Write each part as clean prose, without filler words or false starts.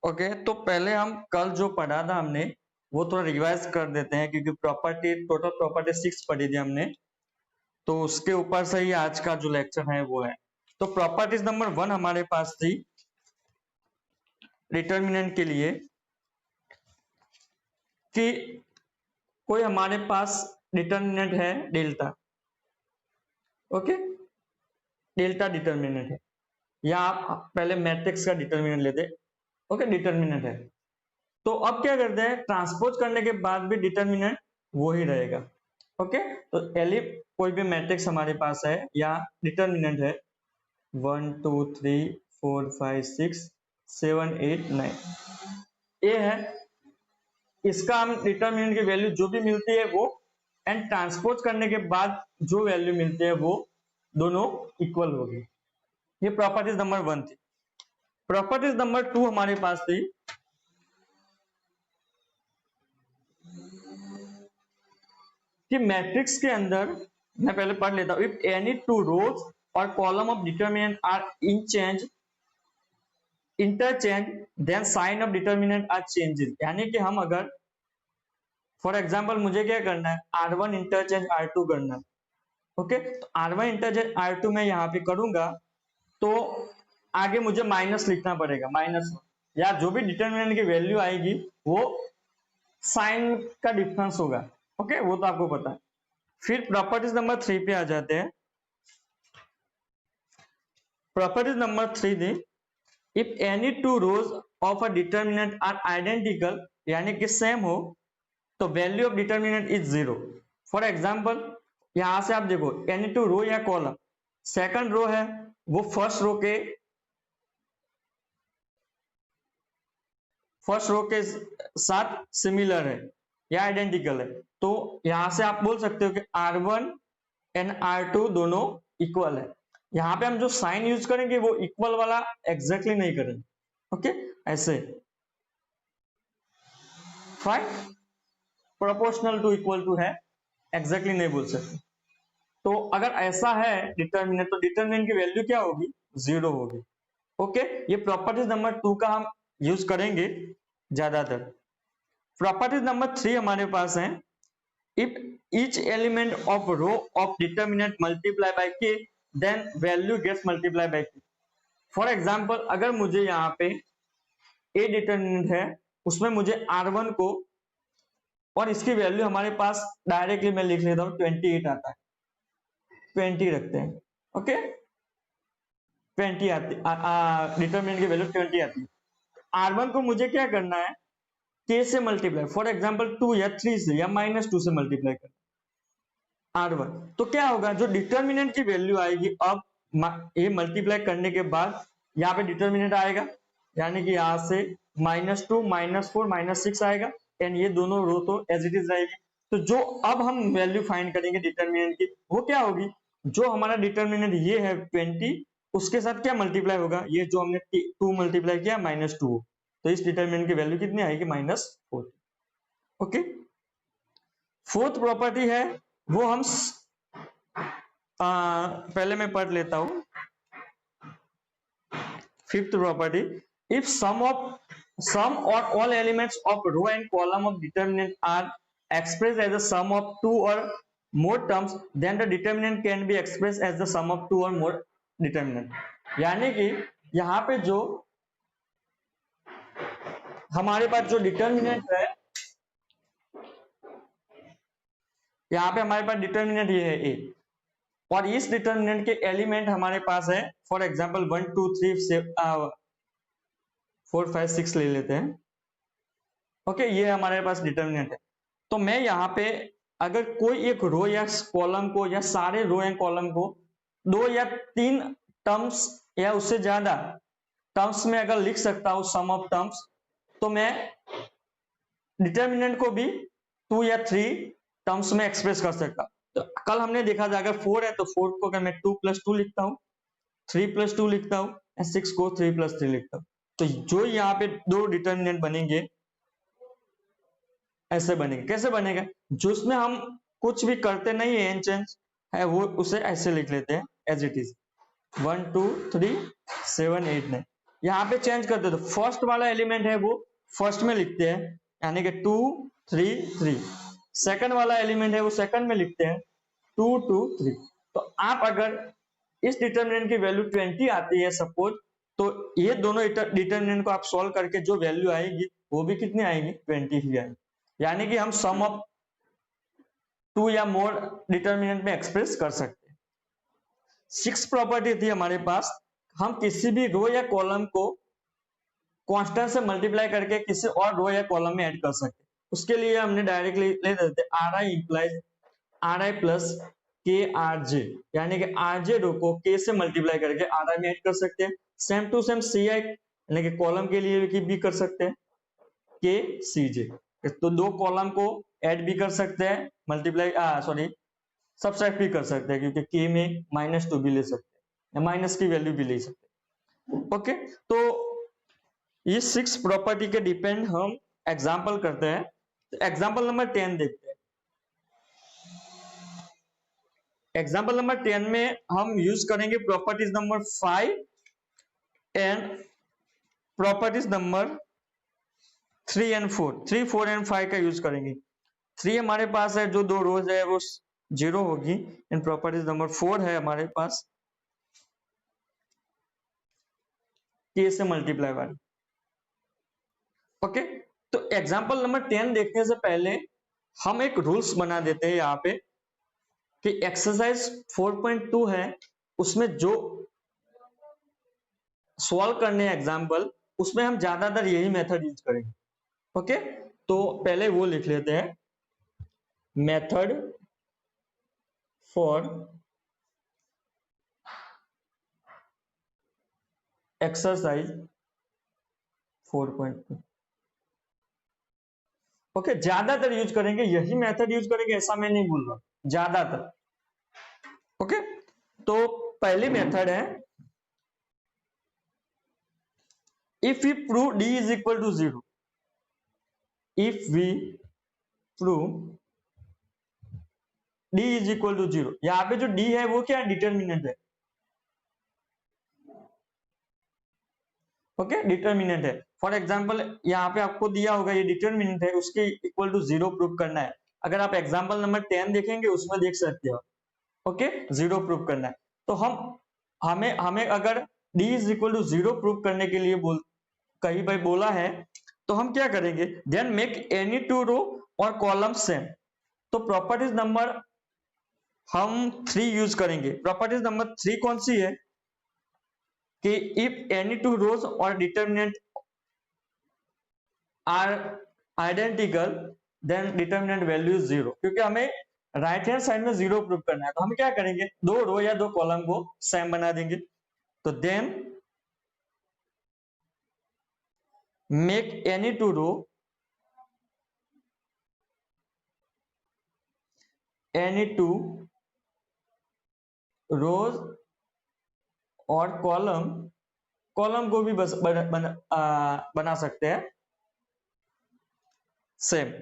Okay, तो पहले हम कल जो पढ़ा था हमने वो थोड़ा रिवाइज कर देते हैं, क्योंकि टोटल प्रॉपर्टी 6 पढ़ी थी हमने, तो उसके ऊपर से ही आज का जो लेक्चर है वो है। तो प्रॉपर्टीज नंबर 1 हमारे पास थी डिटर्मिनेंट के लिए कि कोई हमारे पास डिटर्मिनेंट है डेल्टा। ओके, डेल्टा डिटर्मिनेंट है, या आप पहले मैट्रिक्स का डिटर्मिनेंट लेते। ओके, डिटर्मिनेंट है, तो अब क्या करते हैं, ट्रांसपोज करने के बाद भी डिटर्मिनेंट वो ही रहेगा। ओके, तो कोई भी मैट्रिक्स हमारे पास है या डिटर्मिनेंट है 1 2 3 4 5 6 7 8 9 ये है, इसका हम डिटर्मिनेंट की वैल्यू जो भी मिलती है वो, एंड ट्रांसपोज करने के बाद जो वैल्यू मिलती है वो दोनों इक्वल होगी। ये प्रॉपर्टीज नंबर 1 थी। प्रॉपर्टीज नंबर 2 हमारे पास थी कि मैट्रिक्स के अंदर, मैं पहले पढ़ लेता हूं, if any two rows or column of determinant are interchange then sign of determinant are changes. यानी कि हम अगर फॉर एग्जांपल मुझे क्या करना है, R1 इंटरचेंज R2 करना है। ओके, तो R1 इंटरचेंज R2 में यहां पे करूंगा तो आगे मुझे माइनस लिखना पड़ेगा, -1, या जो भी डिटर्मिनेंट की वैल्यू आएगी वो साइन का डिफरेंस होगा। ओके, वो तो आपको पता है। फिर प्रॉपर्टीज नंबर 3 पे आ जाते हैं। प्रॉपर्टीज नंबर 3 थी if any two rows of a determinant are identical, यानी कि सेम हो, तो value of determinant is 0। For example यहां से आप देखो, एनी टू रो या कॉलम, सेकंड रो है वो फर्स्ट रो के साथ सिमिलर है या आइडेंटिकल है, तो यहां से आप बोल सकते हो कि R1 एंड R2 दोनों इक्वल है। यहां पे हम जो साइन यूज करेंगे वो इक्वल वाला एग्जैक्टली नहीं करेंगे। ओके, ऐसे fine, proportional to equal to है, एग्जैक्टली नहीं बोल सकते। तो अगर ऐसा है डिटर्मिनेंट, तो डिटर्मिनेंट की वैल्यू क्या होगी, 0 होगी। ओके, ये प्रॉपर्टीज नंबर 2 का हम यूज करेंगे ज्यादातर। प्रॉपर्टीज नंबर 3 हमारे पास है if each element of row of determinant multiply by k then value gets multiply by k। For example अगर मुझे यहाँ पे a डिटर्मिनेंट है, उसमें मुझे R1 को, और इसकी वैल्यू हमारे पास डायरेक्टली मैं लिख लेता हूँ 28 आता है, 20 रखते हैं। ओके, 20 आती, डिटर्मिनेंट की वैल्यू 20 आती है। R1 को मुझे क्या करना है, k से मल्टीप्लाई, फॉर एग्जाम्पल 2 या 3 से या -2 से मल्टीप्लाई करना R1, तो क्या होगा, जो डिटर्मिनेंट की वैल्यू आएगी, अब ये मल्टीप्लाई करने के बाद यहाँ पे डिटर्मिनेंट आएगा, यानी कि यहाँ से -2 -4 -6 आएगा, एंड ये दोनों रो तो एज इट इज रहेगी। तो जो अब हम वैल्यू फाइंड करेंगे डिटर्मिनेंट की, वो क्या होगी, जो हमारा डिटर्मिनेंट ये है 20, उसके साथ क्या मल्टीप्लाई होगा, ये जो हमने 2 मल्टीप्लाई किया -2, तो इस डिटर्मिनेंट की वैल्यू कितनी आएगी, -4। ओके, फोर्थ प्रॉपर्टी है वो हम पहले मैं पढ़ लेता हूं। Fifth property, if sum or all elements of row and column of determinant are expressed as the sum of 2 or more terms then the determinant can be expressed as the sum of 2 or more determinant। यानी कि यहां पे जो हमारे पास जो determinant है, यहां पे हमारे पास डिटर्मिनेंट ये है a, और इस डिटर्मिनेंट के एलिमेंट हमारे पास है, फॉर एग्जांपल 1 2 3 4 5 6 ले लेते हैं। ओके, ये हमारे पास डिटर्मिनेंट है। तो मैं यहाँ पे अगर कोई एक रो या कॉलम को, या सारे रो या कॉलम को 2 या 3 टर्म्स या उससे ज्यादा टर्म्स में अगर लिख सकता हूं, सम ऑफ टर्म्स, तो मैं डिटर्मिनेंट को भी 2 या 3 टर्म्स में एक्सप्रेस कर सकता। तो कल हमने देखा था अगर 4 है तो 4 को अगर मैं 2 + 2 लिखता हूँ, 3 + 2 लिखता हूँ, 6 को 3 + 3 लिखता हूँ, तो जो यहाँ पे दो डिटर्मिनेंट बनेंगे ऐसे बनेंगे। कैसे बनेगा, जो इसमें हम कुछ भी करते नहीं है, चेंज है, वो उसे ऐसे लिख लेते हैं एज इट इज 1 2 3 7 8 9। यहाँ पे चेंज करते तो फर्स्ट वाला एलिमेंट है वो फर्स्ट में लिखते हैं, यानी कि 2 3 3। सेकंड वाला एलिमेंट है वो सेकंड में लिखते हैं 2 2 3। तो आप अगर इस डिटर्मिनेंट की वैल्यू 20 आती है सपोज, तो ये दोनों डिटर्मिनेंट को आप सॉल्व करके जो वैल्यू आएगी वो भी कितनी आएगी, 20 ही आएगी। यानी कि हम सम ऑफ 2 या मोर डिटर्मिनेंट में एक्सप्रेस कर सकते हैं। 6 प्रॉपर्टी थी हमारे पास, हम किसी भी रो या कॉलम को कांस्टेंट से मल्टीप्लाई करके किसी और रो या कॉलम में ऐड कर सकते हैं। उसके लिए हमने डायरेक्टली ले देते are I implies are I plus के आर जे, यानी कि आर जे रो को के से मल्टीप्लाई करके आर आई में ऐड कर सकते हैं। सेम टू सेम सी आई यानी कि कॉलम के लिए भी कर सकते हैं के सी जे। तो दो कॉलम को ऐड भी कर सकते हैं, मल्टीप्लाई सॉरी सबट्रैक्ट भी कर सकते हैं, क्योंकि के में -2 भी ले सकते हैं या माइनस की वैल्यू भी ले सकते हैं। ओके, तो ये 6 प्रॉपर्टी के डिपेंड हम एग्जांपल करते हैं। एग्जांपल नंबर 10 देखते हैं। एग्जांपल नंबर 10 में हम यूज करेंगे properties number 5 and properties number 3 and 4। 3 4 and 5 का यूज करेंगे। 3 हमारे पास है, जो दो रोज है वो 0 होगी। एंड प्रॉपर्टीज नंबर 4 है हमारे पास के से मल्टीप्लाई वाली। ओके, तो एग्जांपल नंबर 10 देखने से पहले हम एक रूल्स बना देते हैं यहाँ पे कि एक्सरसाइज 4.2 है, उसमें जो सॉल्व करने एग्जांपल उसमें हम ज्यादातर यही मेथड यूज करेंगे। ओके, तो पहले वो लिख लेते हैं, मेथड फॉर एक्सरसाइज 4.2। ओके, ज्यादातर यूज करेंगे यही मेथड यूज करेंगे, ऐसा मैं नहीं बोल रहा, ज्यादातर। ओके, तो पहली मेथड है, if we prove d is equal to 0, if we prove d is equal to 0। यहां पे जो d है वो क्या है, डिटर्मिनेंट है। ओके, डिटर्मिनेंट है। फॉर एग्जांपल यहाँ पे आपको दिया होगा ये डिटर्मिनेंट है, उसके इक्वल टू 0 प्रूव करना है। अगर आप एग्जांपल नंबर 10 देखेंगे उसमें देख सकते हो। ओके, 0 प्रूव करना है। तो हमें अगर d is equal to 0 prove करने के लिए कहीं भाई बोला है, तो हम क्या करेंगे, देन मेक एनी टू रो और कॉलम सेम। तो प्रॉपर्टीज नंबर हम 3 यूज करेंगे। प्रॉपर्टीज नंबर 3 कौन सी है कि if any two rows or determinant are identical then determinant value is 0। क्योंकि हमें राइट हैंड साइड में 0 प्रूव करना है, तो हम क्या करेंगे, दो रो या दो कॉलम को सेम बना देंगे। तो then make any two row any two rows or column को भी बना सकते हैं सेम।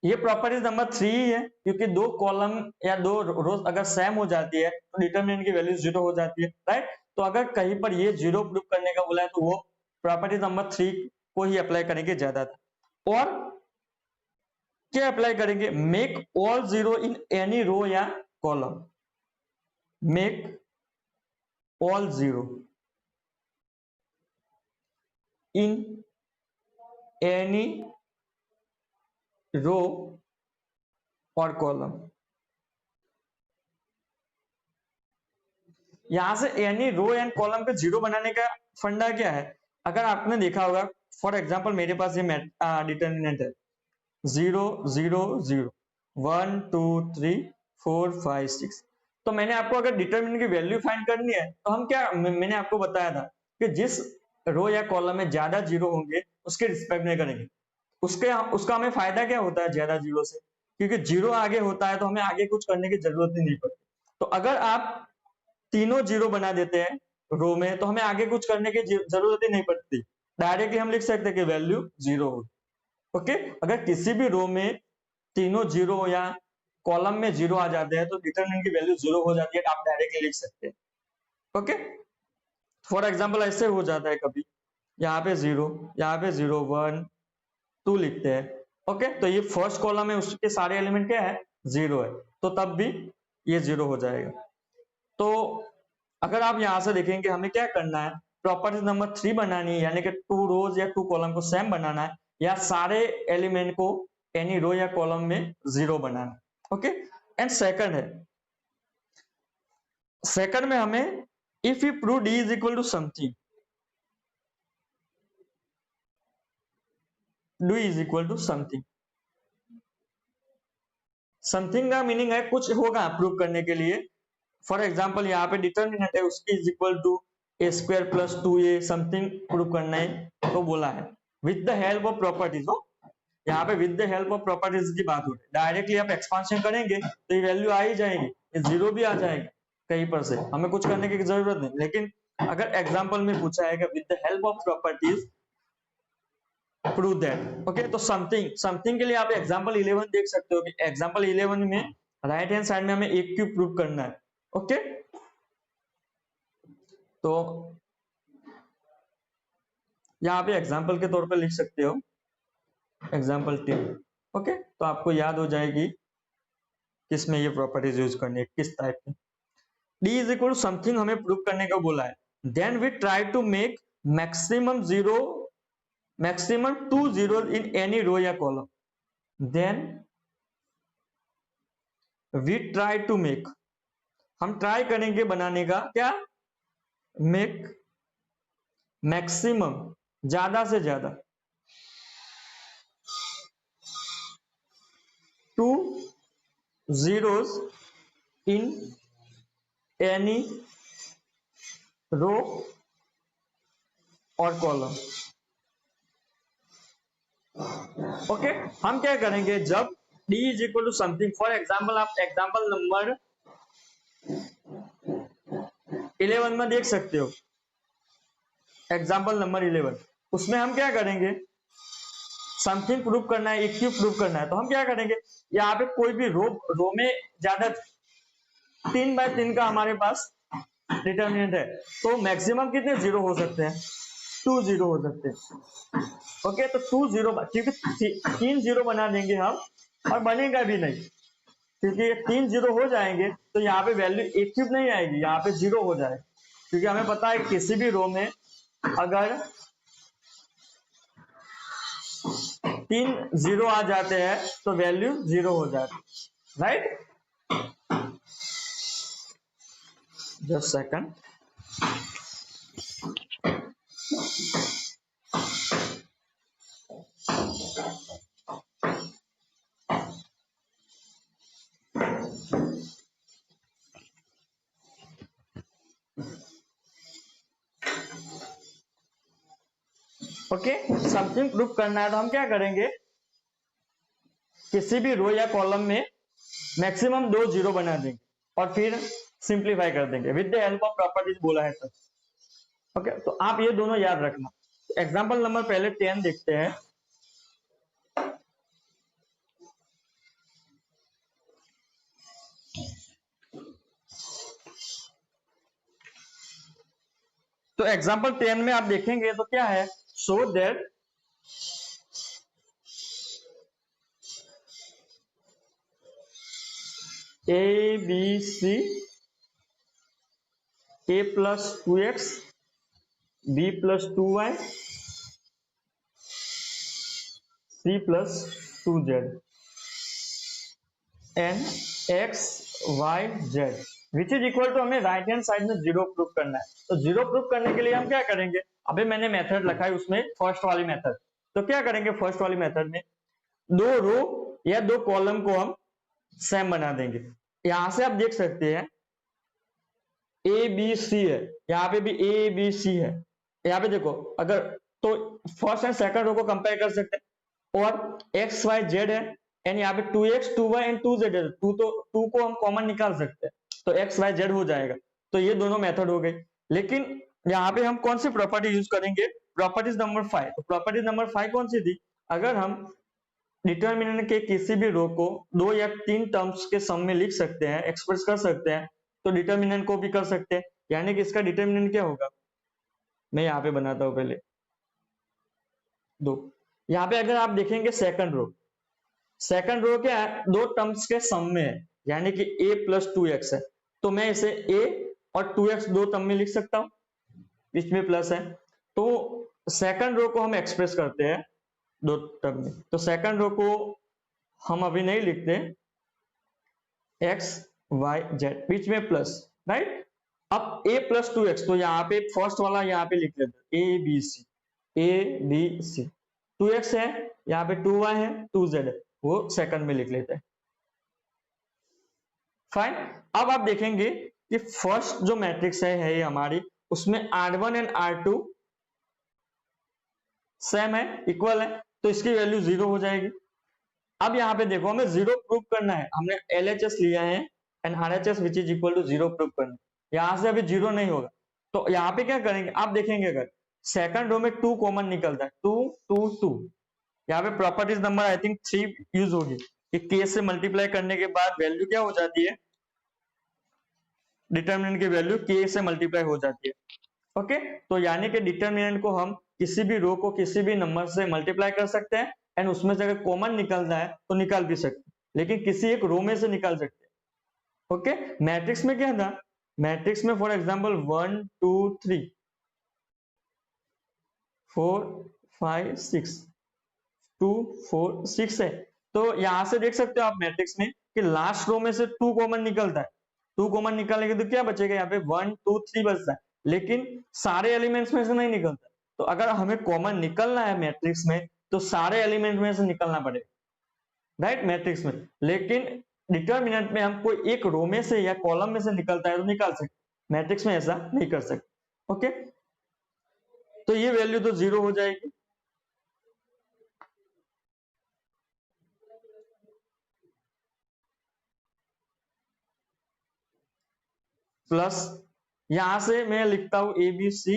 ये प्रॉपर्टीज नंबर 3 ही है, क्योंकि दो कॉलम या दो रोज अगर सेम हो जाती है तो डिटर्मिनेंट की वैल्यू 0 हो जाती है, राइट। तो अगर कहीं पर ये 0 प्रूव करने का बोला है तो वो प्रॉपर्टीज नंबर 3 को ही अप्लाई करेंगे ज्यादातर। और क्या अप्लाई करेंगे, make all 0 in any row या column. Make all 0 in any row और कॉलम। यहां से एनी रो एंड कॉलम पे 0 बनाने का फंडा क्या है, अगर आपने देखा होगा, फॉर एग्जांपल मेरे पास ये डिटर्मिनेंट है 0 0 0 1 2 3 4 5 6। तो मैंने आपको अगर डिटर्मिनेंट की वैल्यू फाइंड करनी है तो हम क्या, मैंने आपको बताया था कि जिस रो या कॉलम में ज्यादा 0 होंगे उसके रिस्पेक्ट में करेंगे। उसका हमें फायदा क्या होता है ज्यादा 0 से, क्योंकि 0 आगे होता है तो हमें आगे कुछ करने की जरूरत ही नहीं पड़ती। तो अगर आप तीनों 0 बना देते हैं रो में तो हमें आगे कुछ करने की जरूरत ही नहीं पड़ती, डायरेक्टली हम लिख सकते हैं कि वैल्यू 0 होगी। ओके, अगर किसी भी रो में तीनों 0 या कॉलम में 0 आ जाते हैं तो डिटरमिनेंट की वैल्यू 0 हो जाती है, आप डायरेक्टली लिख सकते हैं। ओके, फॉर एग्जांपल ऐसे हो जाता है कभी, यहाँ पे 0, यहाँ पे 0 1 2 लिखते हैं। ओके, तो ये फर्स्ट कॉलम है, उसके सारे एलिमेंट क्या है 0 है, तो तब भी ये 0 हो जाएगा। तो अगर आप यहां से देखेंगे हमें क्या करना है, प्रॉपर्टी नंबर 3 बनानी है, यानी कि 2 रोज या 2 कॉलम को सेम बनाना है, या सारे एलिमेंट को एनी रो या कॉलम में 0 बनाना है। ओके, एंड सेकंड में हमें if you prove D is equal to something, D is equal to something, something का मीनिंग है कुछ होगा प्रूव करने के लिए। फॉर एग्जाम्पल यहाँ पे डिटर्मिनेंट है उसकी is equal to A square plus 2a, something prove करना है तो बोला है with the help of properties. हो यहाँ पे with the help of properties की बात हो रही है, डायरेक्टली आप एक्सपांशन करेंगे तो ये वैल्यू आ ही जाएगी, ये 0 भी आ जाएगा कहीं पर से, हमें कुछ करने की जरूरत नहीं। लेकिन अगर एग्जाम्पल में पूछा है with the help of properties prove that, okay, तो समथिंग के लिए आप एग्जाम्पल 11 देख सकते हो कि एग्जाम्पल 11 में राइट हैंड साइड में हमें एक क्यूब प्रूव करना है। ओके, तो यहाँ पे एग्जाम्पल के तौर पे लिख सकते हो एग्जाम्पल 10। ओके, तो आपको याद हो जाएगी किसमें ये प्रॉपर्टीज यूज करनी है, किस टाइप में। D is equal to something हमें प्रूव करने को बोला है, then we try to make maximum 2 zeros in any row या column, then we try to make, हम ट्राई करेंगे बनाने का क्या, मेक मैक्सिमम, ज्यादा से ज्यादा 2 zeros in any रो और कॉलम। ओके, हम क्या करेंगे जब d is equal to something, for example आप एग्जाम्पल नंबर 11 में देख सकते हो, एग्जाम्पल नंबर 11 उसमें हम क्या करेंगे, समथिंग प्रूव करना है, एक क्यूब प्रूव करना है, तो हम क्या करेंगे यहाँ पे कोई भी रो में ज्यादा 3 बाय 3 का हमारे पास डिटर्मिनेंट है, तो मैक्सिमम कितने 0 हो सकते हैं, 2 0 हो सकते हैं। ओके, तो 2 0 क्योंकि 3 0 बना देंगे हम, और बनेगा भी नहीं क्योंकि ये 3 0 हो जाएंगे तो यहाँ पे वैल्यू एक क्यूब नहीं आएगी, यहाँ पे 0 हो जाएगा, क्योंकि हमें पता है किसी भी रो में अगर 3 0 आ जाते हैं तो वैल्यू 0 हो जाती है, right. Just second, okay, something proof करना है तो हम क्या करेंगे, किसी भी रो या कॉलम में मैक्सिमम 2 0 बना देंगे और फिर सिंप्लीफाई कर देंगे with the help of properties बोला है तब। ओके, तो आप ये दोनों याद रखना। एग्जांपल नंबर पहले 10 देखते हैं। तो एग्जांपल 10 में आप देखेंगे तो क्या है, so that A B C A plus 2x B plus 2y C plus 2z and X Y Z which is equal to, हमें राइट हैंड साइड में 0 प्रूफ करना है। तो 0 प्रूफ करने के लिए हम क्या करेंगे, अभी मैंने मेथड लिखा है उसमें फर्स्ट वाली मेथड, तो क्या करेंगे फर्स्ट वाली मेथड में 2 रो या 2 कॉलम को हम सेम बना देंगे। यहां से आप देख सकते हैं ए बी सी है, यहाँ पे भी ए बी सी है, यहाँ पे देखो अगर तो फर्स्ट एंड सेकंड रो को कंपेयर कर सकते हैं, और एक्स वाई जेड है एंड यहाँ पे 2x 2y एंड 2z है, 2 को हम कॉमन निकाल सकते हैं तो एक्स वाई जेड हो जाएगा। तो ये दोनों मेथड हो गई, लेकिन यहाँ पे हम कौन सी प्रॉपर्टी यूज करेंगे, प्रॉपर्टीज नंबर 5। तो प्रॉपर्टीज नंबर 5 कौन सी थी, अगर हम डिटर्मिनेंट के किसी भी रो को 2 या 3 टर्म्स के सम में लिख सकते हैं, एक्सप्रेस कर सकते हैं, तो डिटर्मिनेंट को भी कर सकते हैं। यानी कि इसका डिटर्मिनेंट क्या होगा, मैं यहाँ पे बनाता हूँ पहले दो। यहाँ पे अगर आप देखेंगे सेकंड रो क्या है, 2 टर्म्स के सम में है, यानी कि a प्लस 2x है, तो मैं इसे a और 2x 2 टर्म में लिख सकता हूँ, बीच में प्लस है। तो सेकंड रो को हम एक्सप्रेस करते हैं 2 टर्म में, तो सेकंड रो को हम अभी नहीं लिखते, x y z बीच में प्लस, राइट। अब a प्लस 2x, तो यहाँ पे फर्स्ट वाला यहाँ पे लिख लेते हैं a b c, 2x है यहाँ पे, 2y है, 2z है, वो सेकंड में लिख लेते हैं। फाइन। अब आप देखेंगे कि फर्स्ट जो मैट्रिक्स है ये हमारी, उसमें R1 एंड R2 सेम है, इक्वल है, तो इसकी वैल्यू 0 हो जाएगी। अब यहाँ पे देखो हमें 0 प्रूव करना है, हमने LHS लिया है and RHS which is equal to 0 prove करना है। यहाँ से अभी 0 नहीं होगा, तो यहाँ पे क्या करेंगे, आप देखेंगे अगर सेकंड रो में 2 कॉमन निकलता है, 2 2 2, यहाँ पे properties number I think 3 use होगी कि k से मल्टीप्लाई करने के बाद वैल्यू क्या हो जाती है, डिटर्मिनेंट की वैल्यू k से मल्टीप्लाई हो जाती है। ओके, तो यानी कि डिटर्मिनेंट को हम किसी भी रो को किसी भी नंबर से मल्टीप्लाई कर सकते हैं एंड उसमें से अगर कॉमन निकलता है तो निकाल भी सकते हैं, लेकिन किसी एक रो में से निकाल सकते हैं। ओके, मैट्रिक्स में क्या था, मैट्रिक्स में फॉर एग्जांपल 1 2 3 4 5 6 2 4 6 है, तो यहां से देख सकते हो आप मैट्रिक्स में कि लास्ट रो में से 2 कॉमन निकलता है, 2 कॉमन निकालेंगे तो क्या बचेगा, यहाँ पे 1 2 3 बचता है, लेकिन सारे एलिमेंट्स में से नहीं निकलता। तो अगर हमें कॉमन निकलना है मैट्रिक्स में तो सारे एलिमेंट में से निकलना पड़ेगा, राइट, मैट्रिक्स में। लेकिन डिटर्मिनेंट में हम कोई एक रो में से या कॉलम में से निकलता है तो निकाल सकते, मैट्रिक्स में ऐसा नहीं कर सकते। ओके, तो ये वैल्यू तो 0 हो जाएगी। प्लस यहां से मैं लिखता हूं ABC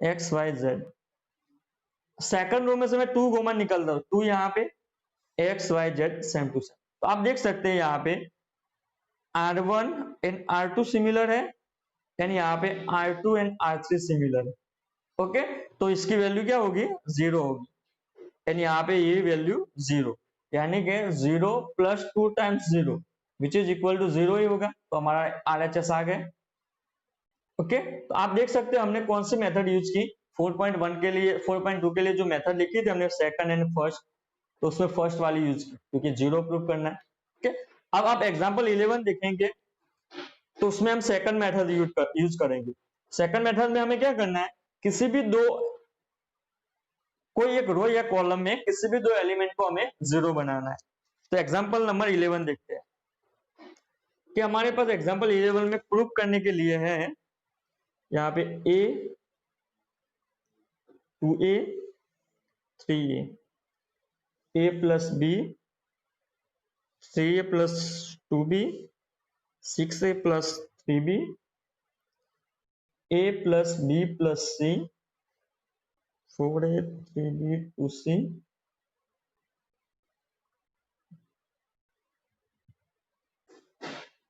XYZ, सेकंड रो में से मैं 2 कॉमन निकलता हूं, 2 यहाँ पे, XYZ सेम टू सेम। तो आप देख सकते हैं यहाँ पे R1 एंड R2 सिमिलर है एंड यहाँ पे R2 एंड R3 सिमिलर है। ओके, तो इसकी वैल्यू क्या होगी, 0 होगी एंड यहाँ पे ये वैल्यू 0, यानी कि 0 plus 2 times 0 which is equal to 0 ही होगा, तो हमारा RHS आ गया। ओके, तो आप देख सकते हैं हमने कौन सी मेथड यूज की, 4.1 के लिए, 4.2 के लिए जो मेथड लिखी थी हमने सेकंड एंड फर्स्ट, तो उसमें फर्स्ट वाली यूज की क्योंकि 0 प्रूव करना है। ओके, अब आप एग्जांपल 11 देखेंगे तो उसमें हम सेकंड मेथड यूज करेंगे। सेकंड मेथड में हमें क्या करना है, किसी भी दो, कोई एक रो या कॉलम में किसी भी 2 एलिमेंट को हमें 0 बनाना है। तो एग्जांपल नंबर 11 देखते हैं कि हमारे पास एग्जांपल 11 में प्रूव करने के लिए है यहाँ पे a 2a 3a, a plus b 3a plus 2b 6a plus 3b, a plus b plus c 4a 3b 2c,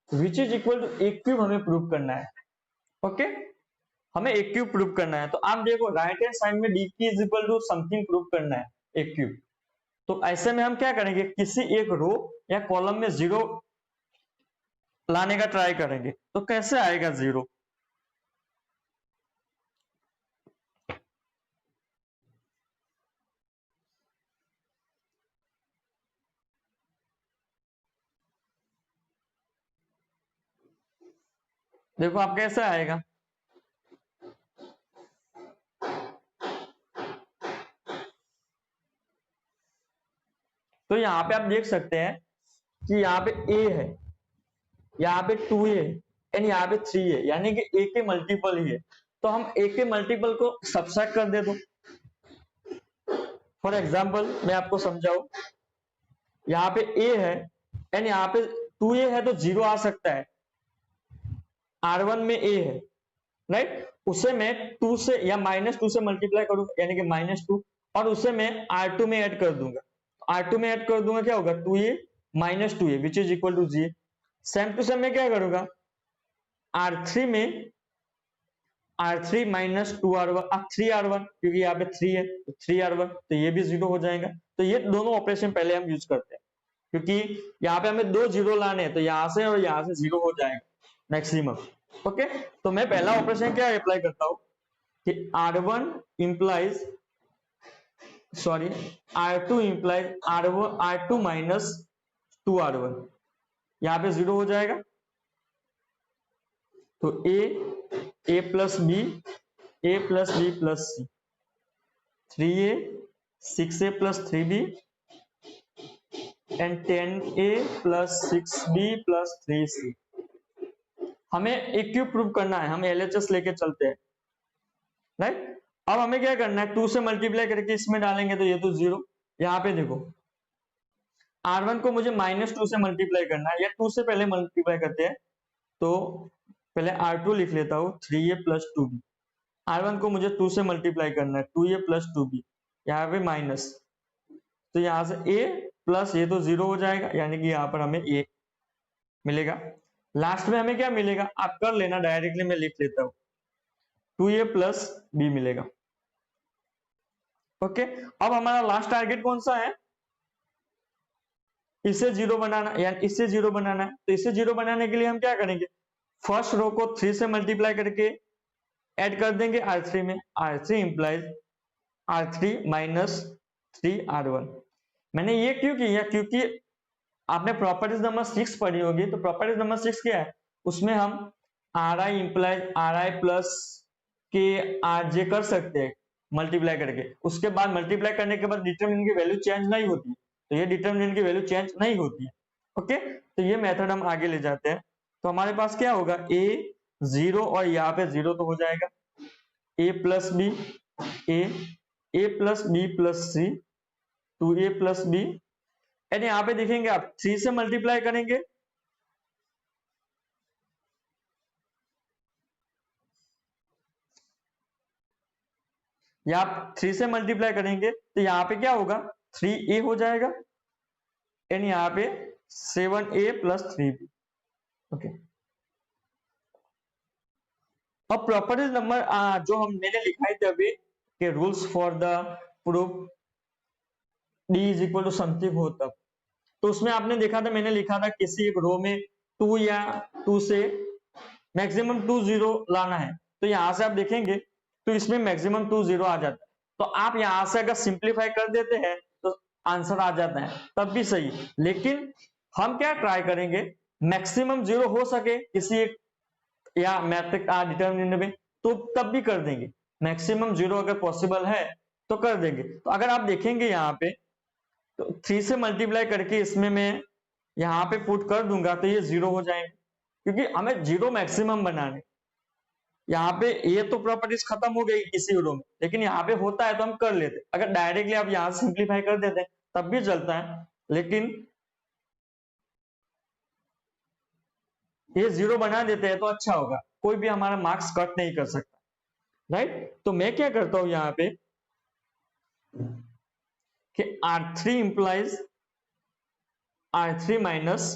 which is equal to a cube हमें प्रूव करना है। ओके, हमें a क्यूब प्रूव करना है, तो आप देखो right hand side में d की is equal to something prove करना है, a क्यूब। तो ऐसे में हम क्या करेंगे, किसी एक रो या कॉलम में 0 लाने का ट्राई करेंगे, तो कैसे आएगा 0, देखो आप कैसे आएगा, तो यहाँ पे आप देख सकते हैं कि यहाँ पे a है, यहाँ पे 2a एंड यहाँ पे 3a, यानी कि a के मल्टीपल ही है, तो हम a के मल्टीपल को सब्ट्रैक्ट कर दे दो। फॉर एग्जांपल मैं आपको समझाऊं, यहाँ पे a है एंड यहाँ पे 2a है, तो 0 आ सकता है, R1 में a है, राइट, उसे मैं 2 से या -2 से मल्टीप्लाई करूंगा, यानी कि -2, और उसे मैं R2 में ऐड कर दूंगा, R2 में ऐड कर दूंगा, क्या होगा 2a minus 2a which is equal to जी। सेम टू सेम मैं क्या करूंगा, R3 में R3 माइनस 2R1 3R1, क्योंकि यहाँ पे 3 है तो 3R1, तो ये भी 0 हो जाएगा। तो ये दोनों ऑपरेशन पहले हम यूज करते हैं, क्योंकि यहाँ पे हमें 2 0 लाने हैं, तो यहाँ से और यहाँ से 0 हो जाएगा मैक्सिमम। ओके, तो मैं पहला ऑपरेशन क्या अप्लाई करता हूँ कि R1 implies sorry R2 implies R2 minus 2R1, यहाँ पे 0 हो जाएगा। तो a plus B, a plus B plus C, 3a 6a plus 3b and 10a plus 6b plus 3c। हमें एक क्यूब प्रूव करना है, हम LHS लेके चलते हैं, राइट। अब हमें क्या करना है, 2 से मल्टीप्लाई करके इसमें डालेंगे तो ये तो 0। यहाँ पे देखो R1 को मुझे -2 से मल्टीप्लाई करना है, या 2 से पहले मल्टीप्लाई करते हैं, तो पहले R2 लिख लेता हूँ 3a प्लस 2b। R1 को मुझे 2 से मल्टीप्लाई करना है 2a प्लस 2b, यहाँ पे माइनस, तो यहाँ से a प्लस ये तो 0 हो जाएगा, यानी कि यहाँ पर हमें a मिलेगा। लास्ट में हमें क्या मिलेगा, आप कर लेना, डायरेक्टली मैं लिख लेता हूँ 2a प्लस b मिलेगा। ओके, अब हमारा लास्ट टारगेट कौन सा है, इसे 0 बनाना, यानी इससे 0 बनाना है। तो इसे 0 बनाने के लिए हम क्या करेंगे, फर्स्ट रो को 3 से मल्टीप्लाई करके ऐड कर देंगे R3 में, R3 implies R3 minus 3R1। मैंने ये क्यों किया, क्योंकि आपने प्रॉपर्टीज नंबर 6 पढ़ी होगी, तो प्रॉपर्टीज नंबर 6 क्या है, उसमें हम Ri इंप्लाइज Ri प्लस के Rj कर सकते हैं मल्टीप्लाई करके, उसके बाद मल्टीप्लाई करने के बाद डिटरमिनेंट की वैल्यू चेंज नहीं होती है, तो ये डिटरमिनेंट की वैल्यू चेंज नहीं होती है। ओके, तो ये मेथड हम आगे ले जाते हैं। तो हमारे पास क्या होगा, a 0 और यहाँ पे 0 तो हो जाएगा, a plus B a plus B plus C 2a plus B, and यहाँ पे देखेंगे आप 3 से मल्टीप्लाई करेंगे, या आप 3 से मल्टीप्लाई करेंगे तो यहाँ पे क्या होगा 3a हो जाएगा, एंड यहाँ पे 7a प्लस 3b। ओके, अब प्रॉपर्टीज नंबर जो हम मैंने लिखाई थे अभी के rules for the proof d is equal to something हो तब, तो उसमें आपने देखा था, मैंने लिखा था किसी एक रो में 2 या 2 से मैक्सिमम 2 0 लाना है, तो यहां से आप देखेंगे तो इसमें मैक्सिमम 2 0 आ जाता है। तो आप यहां से अगर सिंप्लीफाई कर देते हैं तो आंसर आ जाता है, तब भी सही। लेकिन हम क्या ट्राई करेंगे, मैक्सिमम 0 हो सके किसी एक या मैट्रिक डिटरमिनेंट में, तो तब भी कर देंगे। मैक्सिमम 0 अगर पॉसिबल है तो कर देंगे। तो अगर आप देखेंगे यहाँ पे, तो 3 से मल्टीप्लाई करके इसमें मैं यहाँ पे पुट कर दूंगा तो ये 0 हो जाएंगे, क्योंकि हमें 0 मैक्सिमम बनाने। यहाँ पे ये तो प्रॉपर्टीज खत्म हो गई इसी रो में, लेकिन यहाँ पे होता है तो हम कर लेते। अगर डायरेक्टली आप यहाँ सिंप्लीफाई कर देते हैं तब भी चलता है, लेकिन ये 0 बना देते हैं तो अच्छा होगा, कोई भी हमारा मार्क्स कट नहीं कर सकता, राइट। तो मैं क्या करता हूं यहाँ पे कि R3 implies R3 minus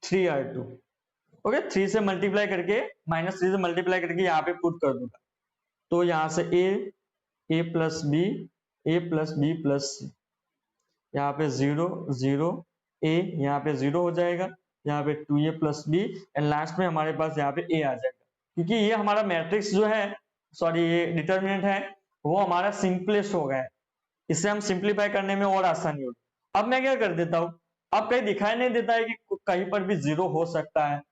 3R2। Okay, 3 से मल्टीप्लाई करके -3 से मल्टीप्लाई करके यहाँ पे पुट कर दूंगा, तो यहाँ से a plus B a plus B plus c, यहाँ पे 0 0 a, यहाँ पे 0 हो जाएगा, यहाँ पे 2a plus B, and last में हमारे पास यहाँ पे a आ जाएगा, क्योंकि ये हमारा मैट्रिक्स जो है, सॉरी ये डिटरमिनेंट है, वो हमारा सिंपलेस्ट हो गया है, इससे हम सिंप्लीफाई करने में और आसानी होगी। अब मैं क्या कर देता हूँ, अब कहीं दिखाई नहीं देता है कि कहीं पर भी 0 हो सकता है।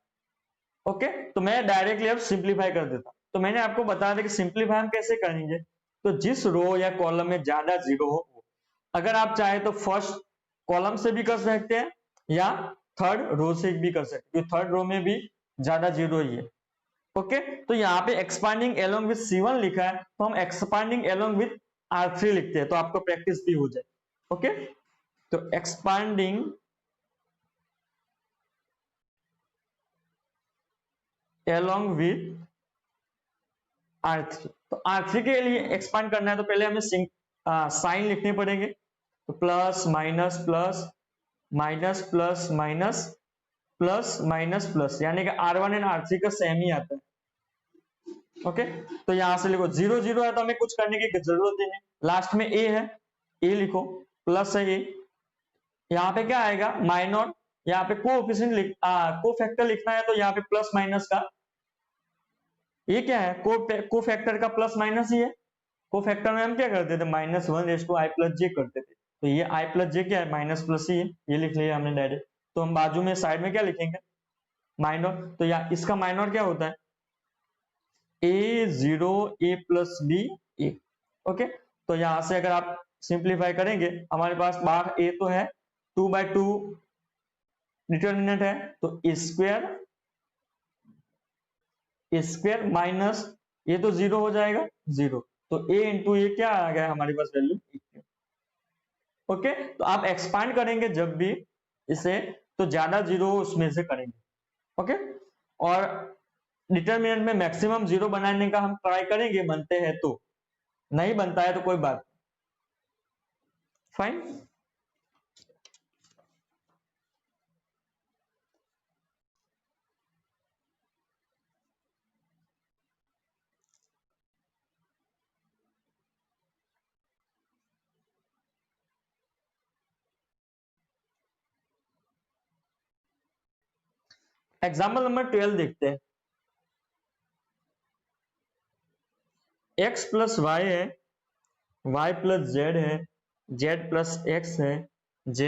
ओके, तो मैं डायरेक्टली अब सिंप्लीफाई कर देता हूँ। तो मैंने आपको बताया था कि सिंप्लीफाई हम कैसे करेंगे, तो जिस रो या कॉलम में ज्यादा 0 हो, अगर आप चाहे तो फर्स्ट कॉलम से भी कर सकते हैं या थर्ड रो से भी कर सकते हैं, क्योंकि थर्ड रो में भी ज्यादा 0 ही है। ओके, तो यहाँ पे एक्सपांडिंग एलोंग विथ C1 लिखा है, तो हम एक्सपांडिंग एलोंग विथ R3 लिखते हैं, तो आपको प्रैक्टिस भी हो जाए। ओके, तो एक्सपांडिंग एलोंग विथ R3, तो R3 के लिए एक्सपांड करना है तो पहले हमें साइन लिखने पड़ेंगे, तो plus minus plus minus plus minus plus minus plus, यानी कि R1 एंड R3 का सेम ही आता है। ओके, तो यहां से लिखो 0 0 है तो हमें कुछ करने की जरूरत ही नहीं, लास्ट में ए है, ए लिखो, प्लस है ए, यहाँ पे क्या आएगा माइनॉट, यहाँ पे कोएफिशिएंट कोफैक्टर लिखना है तो यहाँ पे प्लस माइनस का, ये क्या है कोफैक्टर का प्लस माइनस ही है। कोफैक्टर में हम क्या करते थे -1/i+j करते थे, तो ये i+j क्या है माइनस प्लस ही है, ये लिख लिया हमने डायरेक्ट। तो हम बाजू में साइड में क्या लिखेंगे माइनॉट, तो यहाँ इसका माइनॉट क्या होता है a0 a+b a। ओके, तो यहां से अगर आप सिंप्लीफाई करेंगे हमारे पास बाहर a तो है 2/2 डिटर्मिनेंट है, तो स्क्वायर माइनस ये तो 0 हो जाएगा 0, तो a इंटू ये क्या आ गया हमारे पास वैल्यू। ओके, तो आप एक्सपांड करेंगे जब भी इसे तो ज्यादा जीरो उसमें से करेंगे। ओके, और डिटर्मिनेंट में मैक्सिमम 0 बनाने का हम ट्राई करेंगे, बनते हैं तो, नहीं बनता है तो कोई बात, फाइन। एग्जाम्पल नंबर 12 देखते हैं। x प्लस वाई है, y प्लस जेड है, z प्लस एक्स है, z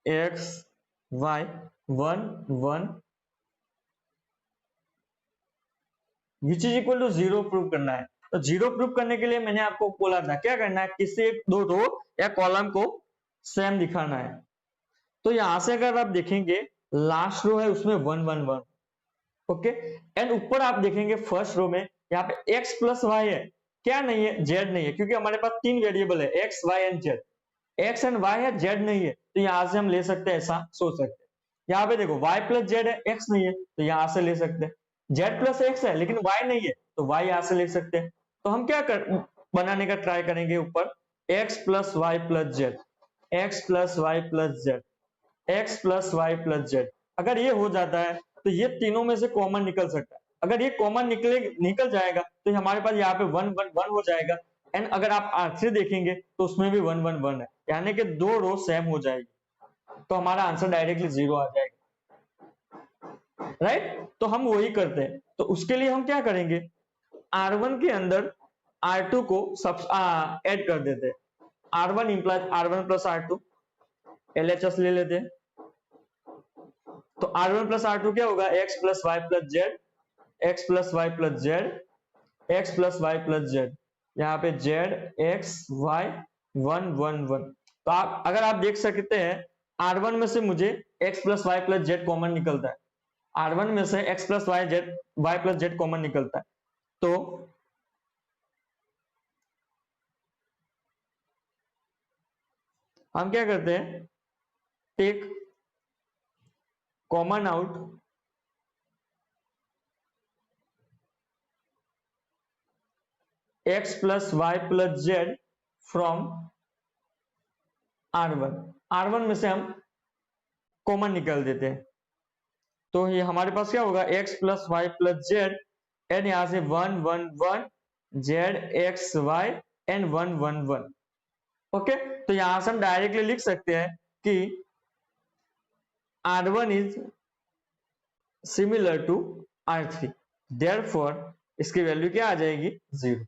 X Y 1 1 which is equal to 0 prove करना है। तो 0 प्रूव करने के लिए मैंने आपको बोला था क्या करना है, किसी एक दो रो या कॉलम को सेम दिखाना है। तो यहां से अगर आप देखेंगे लास्ट रो है उसमें 1 1 1, ओके, एंड ऊपर आप देखेंगे फर्स्ट रो में यहाँ पे x प्लस वाई है, क्या नहीं है z नहीं है, क्योंकि हमारे पास 3 वेरिएबल है x y and z, x and y है z नहीं है, तो यहां से हम ले सकते हैं, ऐसा सोच सकते हैं। यहाँ पे देखो y प्लस z है x नहीं है, तो यहां से ले सकते हैं, z प्लस x है लेकिन y नहीं है, तो y यहां से ले सकते हैं। तो हम क्या बनाने का ट्राई करेंगे ऊपर x plus Y plus Z, X plus Y plus Z, X plus Y plus Z. अगर ये हो जाता है तो ये तीनों में से कॉमन निकल सकता है, अगर ये कॉमन निकल जाएगा तो हमारे पास यहाँ पे 1 1 1 हो जाएगा, एंड अगर आप R3 देखेंगे तो उसमें भी 1 1 1 है, यानी कि दो रो सेम हो जाएगी, तो हमारा आंसर डायरेक्टली 0 आ जाएगा, राइट। तो हम वही करते हैं, तो उसके लिए हम क्या करेंगे R1 के अंदर R2 को सब ऐड कर देते हैं, R1 implies R1 plus R2, LHS ले लेते हैं, तो R1 प्लस R2 क्या होगा x plus Y plus Z, X plus Y plus Z, X plus Y plus Z, यहाँ पे जेड एक्स वाई 1 1 1। तो आप अगर आप देख सकते हैं R1 में से मुझे x plus Y plus Z common निकलता है, R1 में से x plus Y plus Z common निकलता है, तो हम क्या करते हैं take common out x plus Y plus Z from R1, R1 में से हम कॉमन निकाल देते हैं, तो ये हमारे पास क्या होगा x plus Y plus Z, and यहां से 1 1 1 Z X Y and 1 1 1। Okay, तो यहां से हम डायरेक्टली लिख सकते हैं कि R1 is similar to R3, therefore इसकी वैल्यू क्या आ जाएगी 0।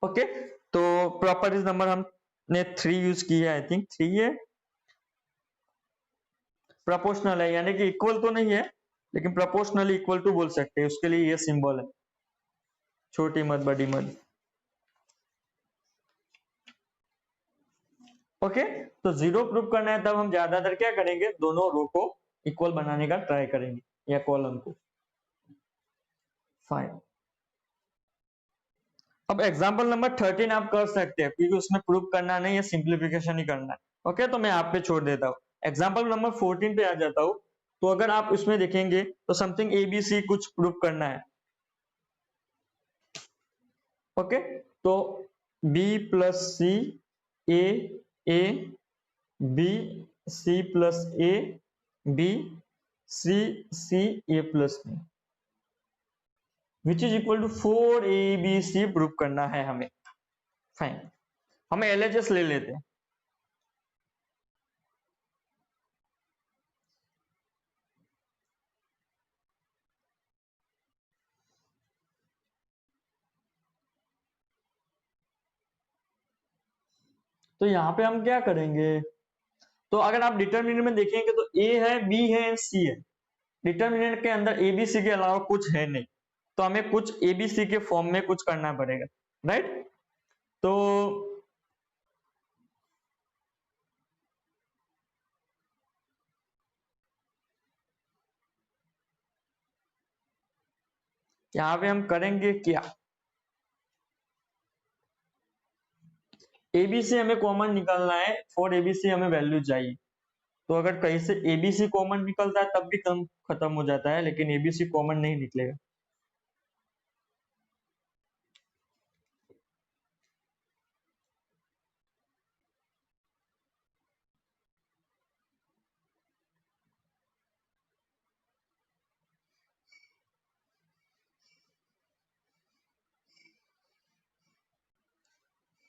ओके, तो प्रॉपर्टीज नंबर हमने 3 यूज की है, आई थिंक 3 है, प्रोपोर्शनल है, यानी कि इक्वल तो नहीं है लेकिन प्रोपोर्शनली इक्वल टू बोल सकते हैं, उसके लिए ये सिंबल है, छोटी मत बड़ी मत। ओके, तो 0 प्रूव करना है तब हम ज्यादातर क्या करेंगे दोनों रो को इक्वल बनाने का ट्राई करेंगे या कॉलम को, फाइन। अब एग्जांपल नंबर 13 आप कर सकते हैं, क्योंकि उसमें प्रूव करना नहीं है, सिंप्लीफिकेशन ही करना है। ओके, तो मैं आप पे छोड़ देता हूं, एग्जांपल नंबर 14 पे आ जाता हूं। तो अगर आप इसमें देखेंगे तो समथिंग ABC कुछ प्रूव करना है। ओके, तो B plus C A A B C plus A B C C A plus B which is equal to 4ABC प्रूव करना है हमें। फाइन, हमें LHS ले लेते हैं। तो यहाँ पे हम क्या करेंगे, तो अगर आप डिटर्मिनेंट में देखेंगे तो ए है, बी है एंड सी है। डिटर्मिनेंट के अंदर एबीसी के अलावा कुछ है नहीं, तो हमें कुछ एबीसी के फॉर्म में कुछ करना पड़ेगा, राइट। तो यहाँ पे हम करेंगे क्या, एबीसी हमें कॉमन निकालना है, फॉर एबीसी हमें वैल्यू चाहिए। तो अगर कहीं से एबीसी कॉमन निकलता है तब भी टर्म खत्म हो जाता है, लेकिन एबीसी कॉमन नहीं निकलेगा।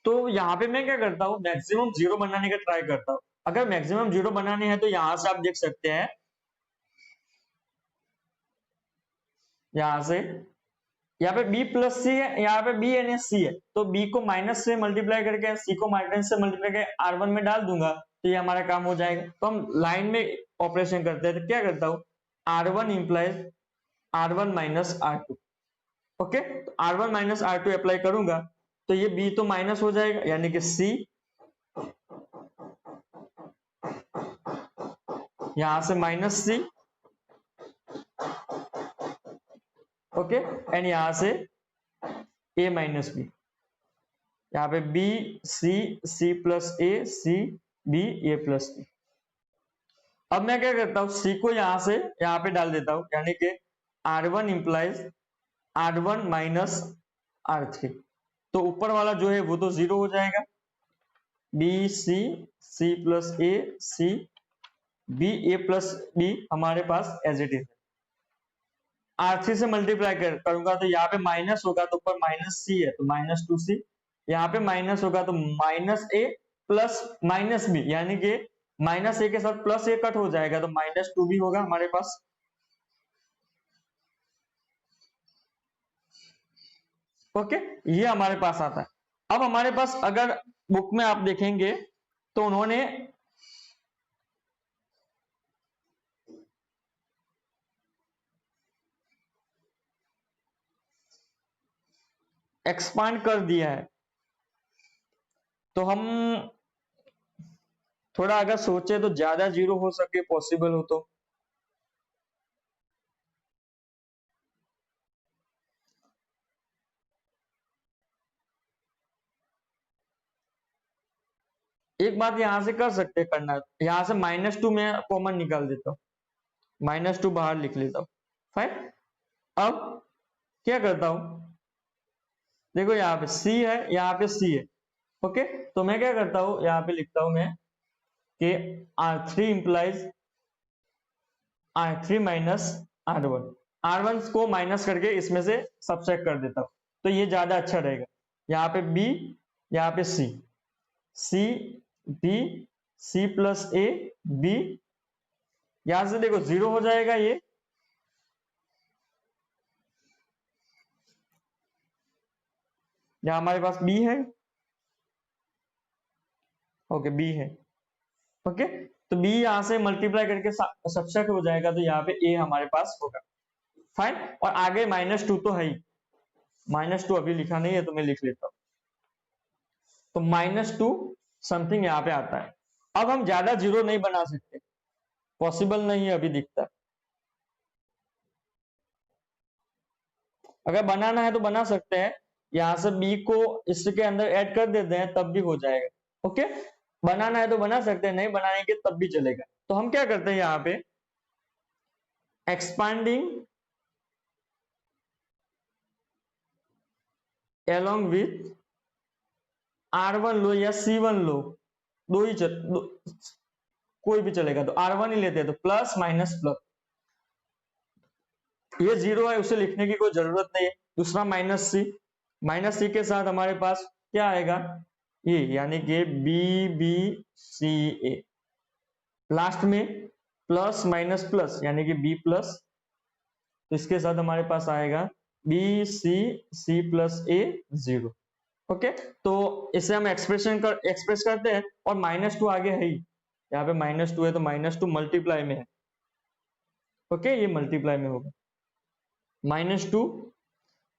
तो यहाँ पे मैं क्या करता हूँ, मैक्सिमम जीरो बनाने का ट्राई करता हूँ। अगर मैक्सिमम जीरो बनाने हैं तो यहाँ से आप देख सकते हैं, यहाँ से यहाँ पे b प्लस सी है, यहाँ पे b एन सी है, तो b को माइनस से मल्टीप्लाई करके c को माइनस से मल्टीप्लाई करके R1 में डाल दूंगा, तो ये हमारा काम हो जाएगा। तो हम लाइन में ऑपरेशन करते हैं, तो क्या करता हूँ, R1 implies R1 minus R2। Okay, तो R1 माइनस R2 अप्लाई करूंगा तो ये b तो माइनस हो जाएगा, यानी कि c यहां से माइनस c, ओके, एंड यहां से a माइनस बी, यहाँ पे b c c plus a c b a plus b। अब मैं क्या करता हूं, c को यहां से यहाँ पे डाल देता हूं, यानी कि R1 implies R1 minus R3। तो ऊपर वाला जो है वो तो जीरो हो जाएगा, b c c plus a c b a plus b हमारे पास एज इट इज। R3 से मल्टीप्लाई करूंगा तो यहाँ पे माइनस होगा, तो ऊपर माइनस सी है तो माइनस 2c, यहाँ पे माइनस होगा तो माइनस ए प्लस माइनस बी, यानी कि माइनस ए के साथ प्लस ए कट हो जाएगा तो माइनस 2b होगा हमारे पास। ओके, ये हमारे पास आता है। अब हमारे पास अगर बुक में आप देखेंगे तो उन्होंने एक्सपांड कर दिया है, तो हम थोड़ा अगर सोचे तो ज्यादा जीरो हो सके, पॉसिबल हो तो। एक बात यहां से कर सकते हैं, करना यहां से -2 में कॉमन निकाल देता हूं, -2 बाहर लिख लेता हूं। फाइन, अब क्या करता हूं, देखो यहाँ पे c है, यहाँ पे c है। ओके, तो मैं क्या करता हूं, यहाँ पे लिखता हूं मैं कि R3 implies R3 minus R1, R1 को माइनस करके इसमें से सबट्रैक्ट कर देता हूं, तो ये ज्यादा अच्छा रहेगा। यहाँ पे b, यहाँ पे c, c b c plus a b, यहां से देखो जीरो हो जाएगा ये, यहाँ हमारे पास b है, ओके b है। ओके, तो b यहां से मल्टीप्लाई करके सबसेट हो जाएगा, तो यहाँ पे a हमारे पास होगा। फाइन, और आगे -2 तो है ही, -2 अभी लिखा नहीं है तो मैं लिख लेता हूं, तो -2 समथिंग यहाँ पे आता है। अब हम ज्यादा जीरो नहीं बना सकते, पॉसिबल नहीं है अभी दिखता। अगर बनाना है तो बना सकते हैं, यहां से b को इसके अंदर ऐड कर देते हैं तब भी हो जाएगा। ओके, बनाना है तो बना सकते हैं, नहीं बनाएंगे तब भी चलेगा। तो हम क्या करते हैं, यहाँ पे एक्सपांडिंग along with R1 लो या C1 लो, दो ही कोई भी चलेगा, तो R1 ही लेते हैं, तो प्लस माइनस प्लस, ये जीरो है उसे लिखने की कोई जरूरत नहीं है। दूसरा माइनस सी के साथ हमारे पास क्या आएगा, ये यानी कि BBCA, लास्ट में प्लस माइनस प्लस यानी कि B प्लस, तो इसके साथ हमारे पास आएगा BC प्लस A 0। ओके, तो इसे हम एक्सप्रेस करते हैं, और -2 आगे है ही, यहाँ पे -2 है तो -2 मल्टीप्लाई में है। ओके, ये मल्टीप्लाई में होगा, -2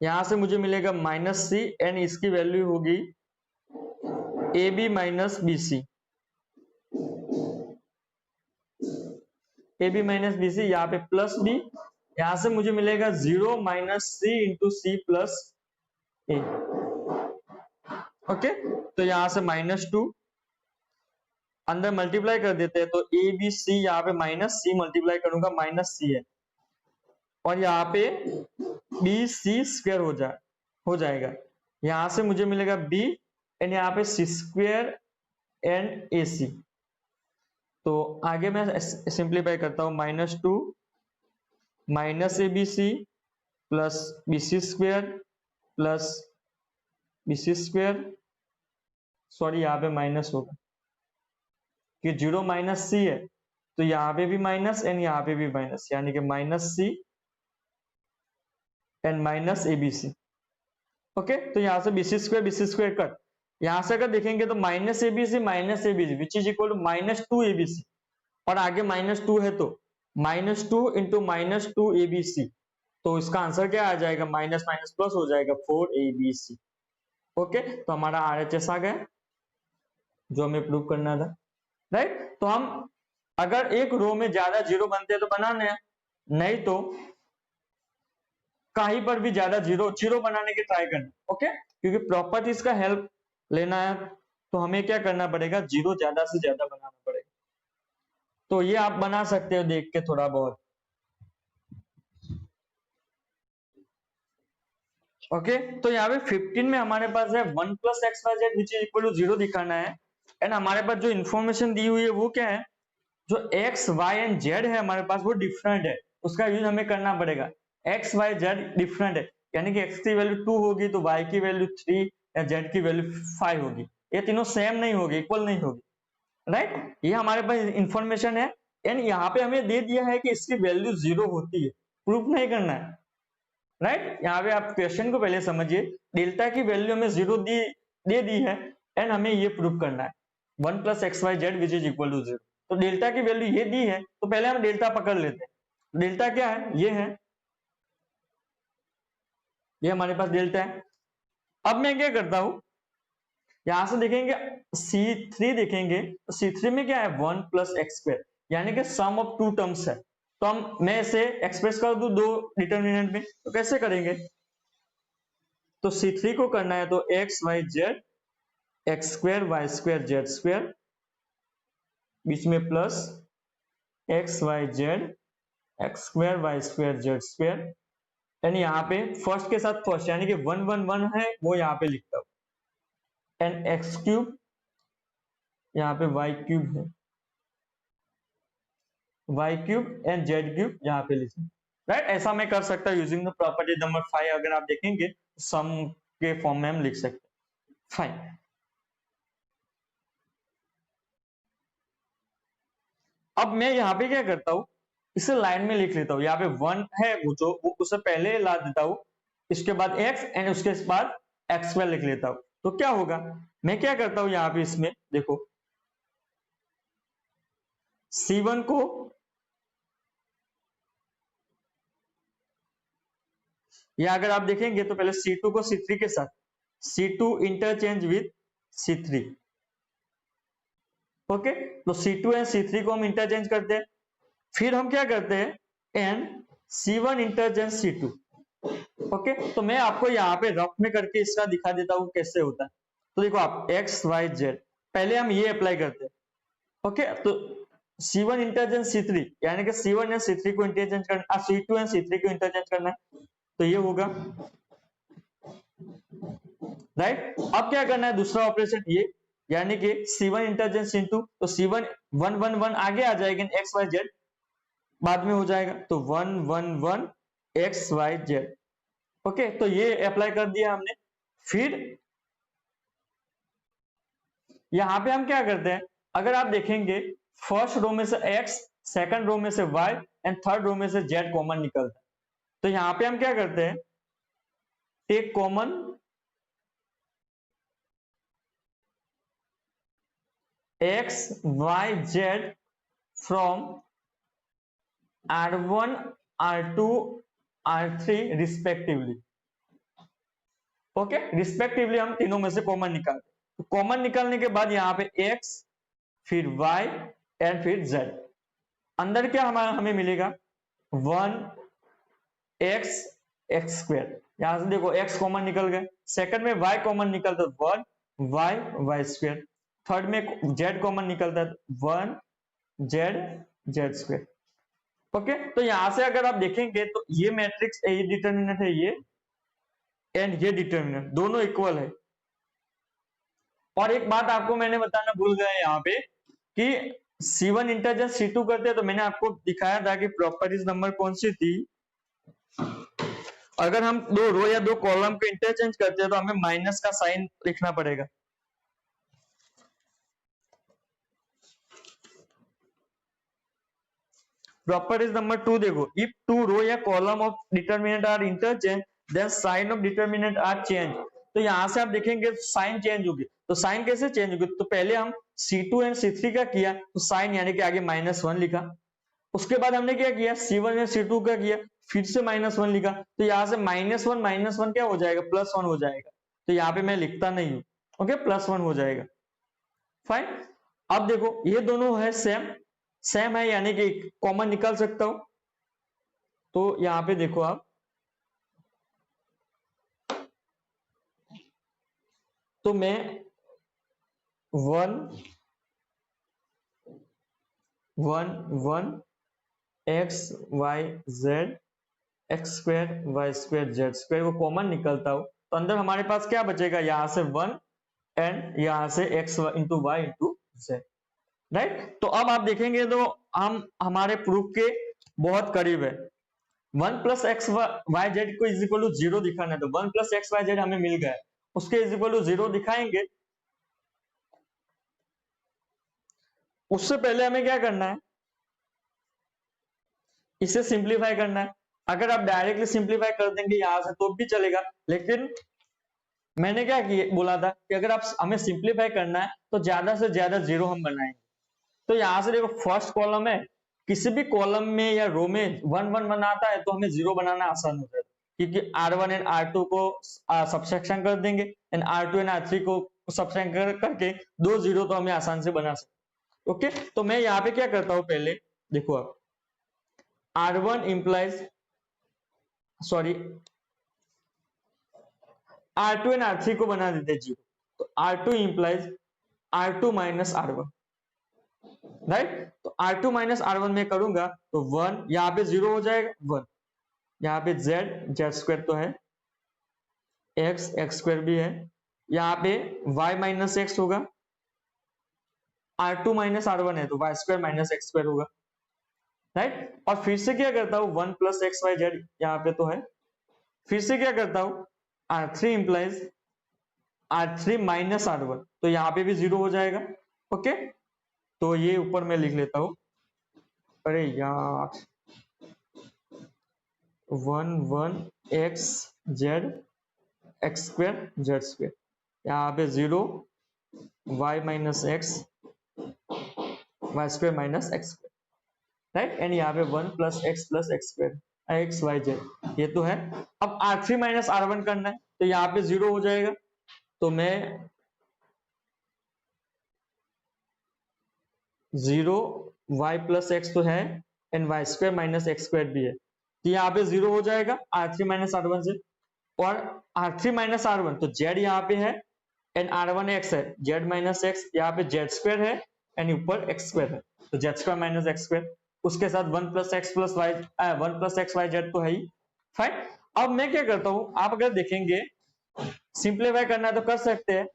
यहां से मुझे मिलेगा -C, एंड इसकी वैल्यू होगी AB minus BC, AB minus BC, यहाँ पे प्लस B, यहां से मुझे मिलेगा 0 -C into C plus A। Okay, तो यहां से -2 अंदर मल्टीप्लाई कर देते हैं, तो ABC यहाँ पे -C मल्टीप्लाई करूंगा -C है, और यहाँ पे BC स्क्वायर हो जाएगा, यहां से मुझे मिलेगा B, एंड यहाँ पे C स्क्वायर एंड AC। तो आगे मैं सिंप्लीफाई करता हूं, -2 minus ABC plus BC square plus BC square, sorry यहाँ पे माइनस होगा कि 0 माइनस C है, तो यहाँ पे भी माइनस एंड यहाँ पे भी माइनस, यानी कि -C and minus ABC। Okay, तो यहाँ से BC स्क्वायर कट, यहां से अगर देखेंगे तो -ABC which is equal to -2 ABC, और आगे -2 है तो -2 इंटू -2 ABC, तो इसका आंसर क्या आ जाएगा, माइनस माइनस प्लस हो जाएगा 4 ABC। ओके, तो हमारा RHS आ गया जो हमें प्रूव करना था, राइट। तो हम अगर एक रो में ज्यादा जीरो बनते हैं तो बनाने हैं, नहीं तो कहीं पर भी ज्यादा जीरो बनाने की ट्राई करना। ओके, क्योंकि प्रॉपर्टीज का हेल्प लेना है तो हमें क्या करना पड़ेगा, जीरो ज्यादा से ज्यादा बनाना पड़ेगा। तो ये आप बना सकते हो देख के थोड़ा बहुत। ओके, तो यहाँ पे 15 में हमारे पास है 1 plus x Y Z which is equal to 0 दिखाना है, एंड हमारे पास जो इन्फॉर्मेशन दी हुई है वो क्या है, जो एक्स वाई एंड जेड है हमारे पास वो डिफरेंट है, उसका यूज हमें करना पड़ेगा। एक्स वाई जेड डिफरेंट है, यानी कि एक्स की वैल्यू 2 होगी तो वाई की वैल्यू 3 या जेड की वैल्यू 5 होगी, ये तीनों सेम नहीं होगी, इक्वल नहीं होगी, राइट। ये हमारे पास इंफॉर्मेशन है, एंड यहाँ पे हमें दे दिया है कि इसकी वैल्यू 0 होती है, प्रूफ नहीं करना है, राइट। यहाँ पे आप क्वेश्चन को पहले समझिए, डेल्टा की वैल्यू हमें 0 दे दी है, एंड हमें ये प्रूफ करना है 1 plus x Y Z which is equal to 0। तो डेल्टा की वैल्यू ये दी है, तो पहले हम डेल्टा पकड़ लेते हैं। डेल्टा क्या है, ये है, ये हमारे पास डेल्टा है। अब मैं क्या करता हूं, यहां से देखेंगे C3 देखेंगे, तो C3 में क्या है 1 प्लस एक्स स्क्वायर, यानी कि सम ऑफ टू टर्म्स है, तो मैं इसे एक्सप्रेस कर दूं दो डिटर्मिनेंट में, तो कैसे करेंगे, तो C3 को करना है तो x Y Z x square Y square Z square, बीच में plus x Y Z x square Y square Z square, यानी यहाँ पे फर्स्ट के साथ फर्स्ट यानी कि 1 1 1 है वो यहाँ पे लिखता हूं, एंड एक्स क्यूब यहाँ पे वाई क्यूब है, Y cube and Z cube यहाँ पे लिखें, राइट। ऐसा मैं कर सकता हूं यूजिंग द प्रॉपर्टी नंबर 5, अगर आप देखेंगे सम के फॉर्म में हम लिख सकते हैं। फाइन, अब मैं यहाँ पे क्या करता हूं, इसे लाइन में लिख लेता हूं, यहाँ पे 1 है वो उसे पहले ला देता हूं, इसके बाद x एंड उसके बाद एक्स स्क्वायर लिख लेता हूं, तो क्या होगा, मैं क्या करता हूं यहाँ पे इसमें देखो C1 को या अगर आप देखेंगे तो पहले C2 को C3 के साथ, C2 interchange with C3, okay, तो C2 एंड C3 को हम इंटरचेंज करते हैं, फिर हम क्या करते हैं and C1 interchange C2, okay. तो मैं आपको यहाँ पे रफ में करके इसका दिखा देता हूँ कैसे होता है। तो देखो आप एक्स वाई जेड, पहले हम ये अप्लाई करते हैं, ओके, तो C1 इंटरचेंज C3 यानी कि C1 एंड C3 को इंटरचेंज करना, C2 एंड C3 को इंटरचेंज करना है, तो ये होगा, राइट। अब क्या करना है दूसरा ऑपरेशन, ये यानी कि C1 इंटर C2, तो C1 1 1 1 आगे आ जाएगा, एक्स वाई जेड बाद में हो जाएगा, तो 1 1 1 एक्स वाई जेड। ओके, तो ये अप्लाई कर दिया हमने। फिर यहां पे हम क्या करते हैं, अगर आप देखेंगे फर्स्ट रो में से x, सेकंड रो में से y एंड थर्ड रो में से z कॉमन निकलता है। तो यहां पे हम क्या करते हैं, take common x y z from R1 R2 R3 respectively. Okay, respectively हम तीनों में से कॉमन निकालते हैं। तो कॉमन निकालने के बाद यहाँ पे x, फिर y एंड फिर z, अंदर क्या हमें मिलेगा 1 x एक्स स्क्वायर। यहां से देखो x कॉमन निकल गए, सेकंड में y कॉमन निकलता है 1 y वाई स्क्वायर, थर्ड में z कॉमन निकलता है 1 z जेड स्क्वायर। ओके, तो यहां से अगर आप देखेंगे तो ये मैट्रिक्स, ये डिटर्मिनेंट है ये, एंड ये डिटर्मिनेंट दोनों इक्वल है। और एक बात आपको मैंने बताना भूल गया यहाँ पे कि C1 इंटर C2 करते हैं, तो मैंने आपको दिखाया था कि प्रॉपर्टीज नंबर कौन सी थी, अगर हम दो रो या दो कॉलम को इंटरचेंज करते हैं तो हमें माइनस का साइन लिखना पड़ेगा। प्रॉपर्टीज नंबर 2 देखो, इफ टू रो या column of determinant are interchange then sign of determinant are change. तो यहां से आप देखेंगे साइन चेंज होगी, तो साइन कैसे चेंज होगी, तो पहले हम C2 एंड C3 का किया तो साइन यानी कि आगे -1 लिखा, उसके बाद हमने क्या किया C1 एंड C2 का किया, फिर से -1 लिखा, तो यहां से -1 क्या हो जाएगा, +1 हो जाएगा। तो यहाँ पे मैं लिखता नहीं हूं, ओके, +1 हो जाएगा। फाइन, अब देखो ये दोनों है सेम, सेम है यानी कि कॉमन निकाल सकता हूं। तो यहां पे देखो आप, तो मैं 1 1 1 X Y Z x square Y square Z square वो कॉमन निकलता हो, तो अंदर हमारे पास क्या बचेगा, यहां से 1 एंड यहां से X into Y into Z, right. तो अब आप देखेंगे तो हम हमारे प्रूफ के बहुत करीब है। 1 प्लस एक्स वाई जेड को इज इक्वल टू 0 दिखाना है, तो 1 प्लस एक्स वाई जेड हमें मिल गया है, उसके इज इक्वल टू 0 दिखाएंगे। उससे पहले हमें क्या करना है, इसे सिंप्लीफाई करना है। अगर आप डायरेक्टली सिंप्लीफाई कर देंगे यहां से तो भी चलेगा, लेकिन मैंने क्या किया बोला था कि अगर आप हमें सिंप्लीफाई करना है तो ज्यादा से ज्यादा 0 हम बनाएंगे। तो यहां से देखो फर्स्ट कॉलम है, किसी भी कॉलम में या रो में 1 1 1 आता है तो हमें 0 बनाना आसान हो जाएगा, क्योंकि R1 एंड R2 को सब्सट्रैक्शन कर देंगे एंड R2 एंड R3 को सब्सट्रैक्ट करके 2 0 तो हमें आसान से बना सकते। ओके, तो मैं यहाँ पे क्या करता हूँ, पहले देखो आप R1 implies sorry R2 and R3 को बना देते 0, तो R2 implies R2 minus R1, right. तो R2 माइनस R1 में करूंगा तो 1 यहाँ पे 0 हो जाएगा, 1 यहाँ पे जेड स्क्वायर तो है, एक्स स्क्वायर भी है, यहाँ पे y माइनस एक्स होगा, R2 माइनस R1 है तो y square minus X square होगा, राइट। और फिर से क्या करता हूँ 1 प्लस एक्स वाई जेड यहाँ पे तो है, फिर से क्या करता हूँ R3 implies R3 minus R1, तो यहाँ पे भी 0 हो जाएगा। ओके, तो ये ऊपर मैं लिख लेता हूं, अरे यार 1 1 X Z x square Z square, यहाँ पे 0 Y minus X Y square minus X square, right. And यहाँ पे 1 plus X square X Y Z ये तो है। अब R3 माइनस R1 करना है तो यहाँ पे 0 हो जाएगा, तो मैं 0 वाई प्लस एक्स तो है and Y square minus X square भी है, तो यहाँ पे 0 हो जाएगा R3 माइनस R1 से। और R3 माइनस R1 तो Z यहाँ पे है एंड R1 एक्स है, Z माइनस एक्स यहाँ पे जेड स्क्वायर है एंड ऊपर एक्स स्क्वायर है, तो Z square minus X square, उसके साथ 1 प्लस एक्स वाई जेड तो है ही। फाइन, अब मैं क्या करता हूं, आप अगर देखेंगे सिंप्लीफाई करना है तो कर सकते हैं,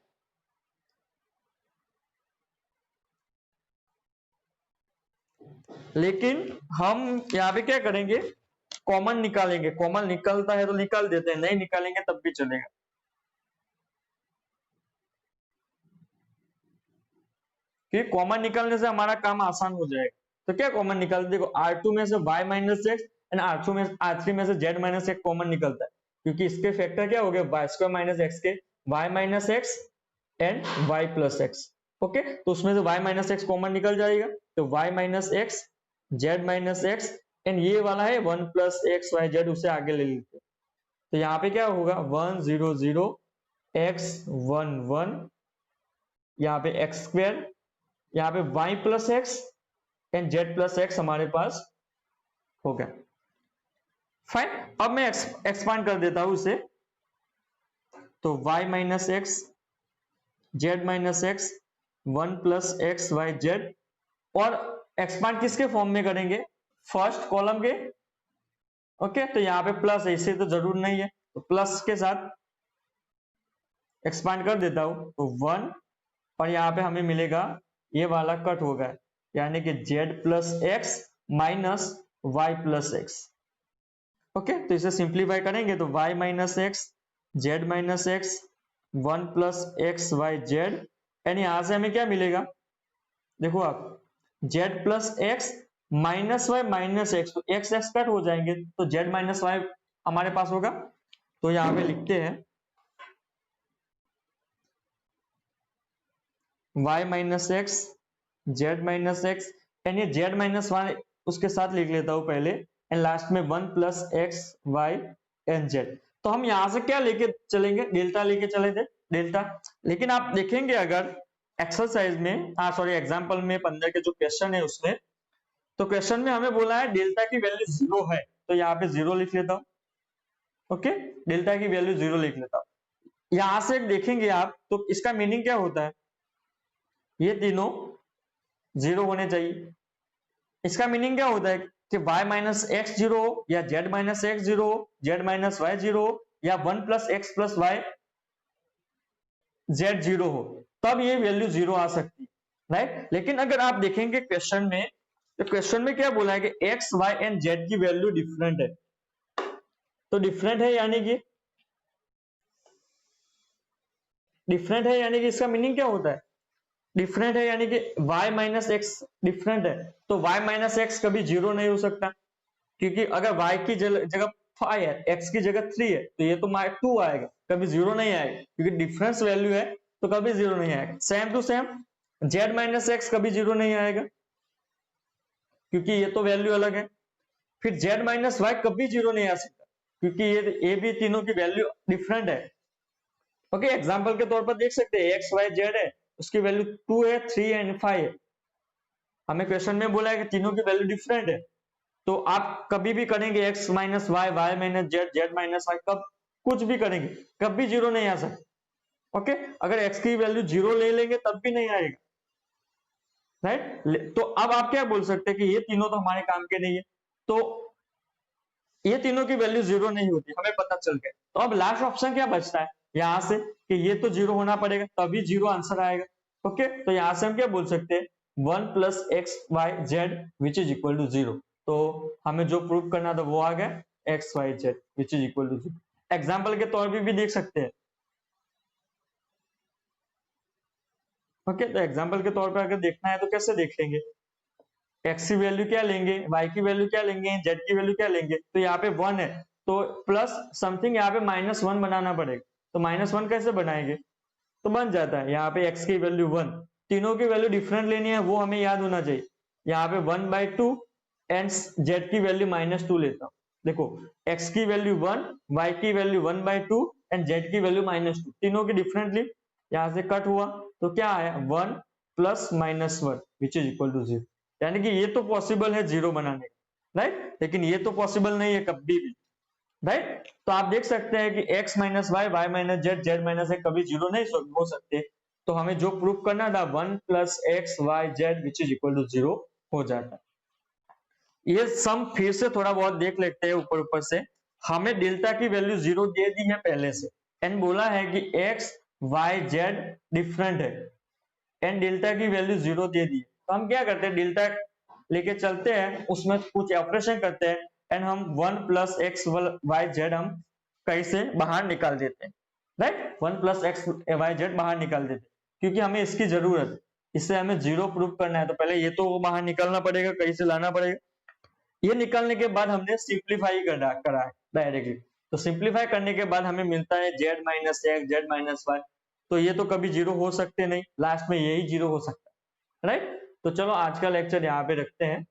लेकिन हम यहाँ पे क्या करेंगे, कॉमन निकालेंगे। कॉमन निकलता है तो निकाल देते हैं, नहीं निकालेंगे तब भी चलेगा। कि कॉमन निकालने से हमारा काम आसान हो जाएगा। तो क्या कॉमन निकालते, देखो R2 में से y minus x and R3 में से z माइनस एक्स कॉमन निकलता है, क्योंकि इसके फैक्टर क्या हो गए, वाई स्क्वायर माइनस एक्स के y minus x and y plus X. Okay, तो उसमें से y माइनस एक्स कॉमन निकल जाएगा, तो y minus x z minus x and ये वाला है 1 प्लस एक्स वाई जेड, उसे आगे ले लेते हैं। तो यहाँ पे क्या होगा 1 0 0 x 1 1, यहाँ पे एक्स स्क्वायर, यहाँ पे y plus x and z plus x हमारे पास हो गया। फाइन, अब मैं एक्सपांड कर देता हूं इसे, तो y minus X Z minus X 1 plus x Y Z, और एक्सपांड किसके फॉर्म में करेंगे, फर्स्ट कॉलम के। ओके, तो यहाँ पे प्लस है, इसे तो जरूर नहीं है, तो प्लस के साथ एक्सपांड कर देता हूं, तो 1, और यहाँ पे हमें मिलेगा ये वाला कट होगा, यानी कि z plus X minus Y plus X. Okay, तो इसे सिंप्लीफाई करेंगे तो y minus X Z minus X 1 plus x Y Z, and यहां से हमें क्या मिलेगा, देखो आप z plus X minus Y minus X, तो एक्स एक्स कट हो जाएंगे, तो z माइनस वाई हमारे पास होगा। तो यहाँ पे लिखते हैं y minus X Z minus x, and ये z माइनस वाई उसके साथ लिख लेता हूं पहले, एंड लास्ट में 1 plus x Y and Z. तो हम यहां से क्या लेके चलेंगे, डेल्टा लेके चले थे, डेल्टा। लेकिन आप देखेंगे अगर एक्सरसाइज में, सॉरी एग्जांपल में 15 के जो क्वेश्चन है उसमें, तो क्वेश्चन में हमें बोला है डेल्टा की वैल्यू 0 है, तो यहाँ पे 0 लिख लेता हूं। ओके, डेल्टा की वैल्यू 0 लिख लेता हूं। यहां से देखेंगे आप तो इसका मीनिंग क्या होता है, ये तीनों 0 होने चाहिए। इसका मीनिंग क्या होता है कि y माइनस एक्स 0 हो, या z माइनस एक्स 0 हो, z माइनस वाई 0 हो, या 1 plus X plus Y z 0 हो, तब ये वैल्यू 0 आ सकती है, राइट। लेकिन अगर आप देखेंगे क्वेश्चन में, तो क्वेश्चन में क्या बोला है कि x y एंड z की वैल्यू डिफरेंट है। तो डिफरेंट है यानी कि इसका मीनिंग क्या होता है, डिफरेंट है यानी कि y माइनस एक्स डिफरेंट है, तो y माइनस एक्स कभी 0 नहीं हो सकता, क्योंकि अगर y की जगह 5 है, x की जगह 3 है, तो ये तो 2 आएगा, कभी 0 नहीं आएगा, क्योंकि डिफरेंस वैल्यू है तो कभी 0 नहीं आएगा। Same to same z minus X कभी 0 नहीं आएगा, क्योंकि ये तो वैल्यू अलग है। फिर z माइनस वाई कभी 0 नहीं आ सकता, क्योंकि ये भी तीनों की वैल्यू डिफरेंट है। ओके, एग्जाम्पल के तौर पर देख सकते हैं एक्स वाई जेड है, उसकी वैल्यू 2 है, 3 एंड 5 है। हमें क्वेश्चन में बोला है कि तीनों की वैल्यू डिफरेंट है, तो आप कभी भी करेंगे X minus Y, Y minus Z, Z minus Y, कब कुछ भी करेंगे कभी 0 नहीं आ सकता। ओके, अगर एक्स की वैल्यू 0 ले लेंगे तब भी नहीं आएगा, राइट। तो अब आप क्या बोल सकते हैं कि ये तीनों तो हमारे काम के नहीं है, तो ये तीनों की वैल्यू 0 नहीं होती, हमें पता चल गया। तो अब लास्ट ऑप्शन क्या बचता है यहां से, कि ये तो 0 होना पड़ेगा तभी 0 आंसर आएगा। ओके, तो यहां से हम क्या बोल सकते हैं, 1 plus x Y Z which is equal to 0। तो हमें जो प्रूव करना था वो आ गया, X Y Z which is equal to 0। Example के तौर पर भी देख सकते हैं। ओके, तो एग्जाम्पल के तौर पर अगर देखना है तो कैसे देखेंगे, एक्स की वैल्यू क्या लेंगे, वाई की वैल्यू क्या लेंगे, जेड की वैल्यू क्या लेंगे, तो यहाँ पे 1 है तो प्लस समथिंग यहाँ पे -1 बनाना पड़ेगा, तो -1 कैसे बनाएंगे, तो बन जाता है यहाँ पे x की वैल्यू 1, तीनों की वैल्यू डिफरेंट लेनी है वो हमें याद होना चाहिए। यहाँ पे 1/2 एंड z की वैल्यू -2 लेता हूँ। देखो x की वैल्यू 1, y की वैल्यू 1/2 एंड z की वैल्यू -2, तीनों की डिफरेंटली, यहाँ से कट हुआ तो क्या आया 1 plus -1 which is equal to 0। यानी कि ये तो पॉसिबल है 0 बनाने का, राइट, लेकिन ये तो पॉसिबल नहीं है कभी भी, राइट। तो आप देख सकते हैं कि x minus Y, Y minus Z, Z minus X कभी 0 नहीं हो सकते। तो हमें जो प्रूफ करना था 1 plus x Y Z which is equal to 0 हो जाता है। ये सम फिर से थोड़ा बहुत देख लेते हैं ऊपर ऊपर से। हमें डेल्टा की वैल्यू 0 दे दी है पहले से, एंड बोला है कि एक्स वाई जेड डिफरेंट है, एंड डेल्टा की वैल्यू 0 दे दी है। तो हम क्या करते हैं, डेल्टा लेके चलते हैं, उसमें कुछ ऑपरेशन करते हैं एंड हम 1 प्लस एक्स वाई जेड हम कहीं से बाहर निकाल देते हैं, right. 1 plus x Y Z बाहर निकाल देते हैं क्योंकि हमें इसकी जरूरत है, इससे हमें जीरो प्रूव करना है, तो पहले ये तो बाहर निकालना पड़ेगा, कहीं से लाना पड़ेगा। ये निकालने के बाद हमने सिंप्लीफाई करा है डायरेक्टली, तो सिंप्लीफाई करने के बाद हमें मिलता है Z minus X Z minus Y, तो ये तो कभी जीरो हो सकते नहीं, लास्ट में यही जीरो हो सकता है, राइट। तो चलो आज का लेक्चर यहाँ पे रखते हैं।